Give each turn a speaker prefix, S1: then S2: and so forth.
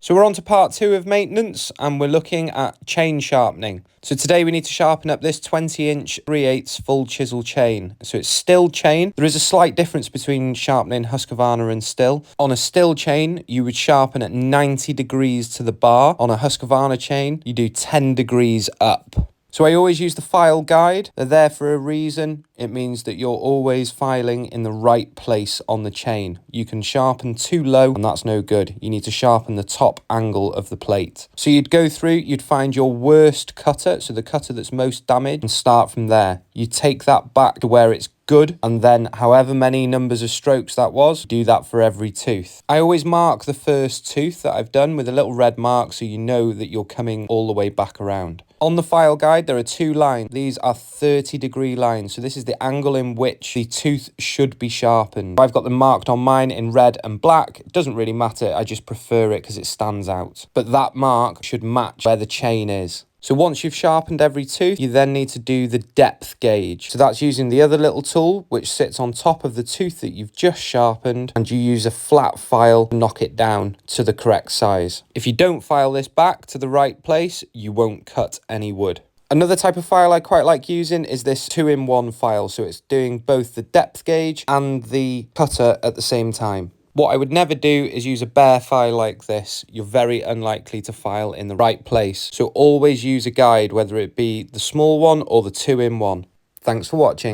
S1: So we're on to part 2 of maintenance, and we're looking at chain sharpening. So today we need to sharpen up this 20-inch 3/8 full chisel chain. So it's still chain. There is a slight difference between sharpening Husqvarna and still. On a still chain, you would sharpen at 90 degrees to the bar. On a Husqvarna chain, you do 10 degrees up. So I always use the file guide. They're there for a reason. It means that you're always filing in the right place on the chain. You can sharpen too low and that's no good. You need to sharpen the top angle of the plate. So you'd go through, you'd find your worst cutter, so the cutter that's most damaged, and start from there. You take that back to where it's good, and then however many numbers of strokes that was, do that for every tooth. I always mark the first tooth that I've done with a little red mark so you know that you're coming all the way back around. On the file guide, there are 2 lines. These are 30-degree lines, so this is the angle in which the tooth should be sharpened. I've got them marked on mine in red and black. It doesn't really matter, I just prefer it because it stands out. But that mark should match where the chain is. So once you've sharpened every tooth, you then need to do the depth gauge. So that's using the other little tool, which sits on top of the tooth that you've just sharpened, and you use a flat file to knock it down to the correct size. If you don't file this back to the right place, you won't cut any wood. Another type of file I quite like using is this 2-in-1 file. So it's doing both the depth gauge and the cutter at the same time. What I would never do is use a bare file like this. You're very unlikely to file in the right place. So always use a guide, whether it be the small one or the 2-in-1. Thanks for watching.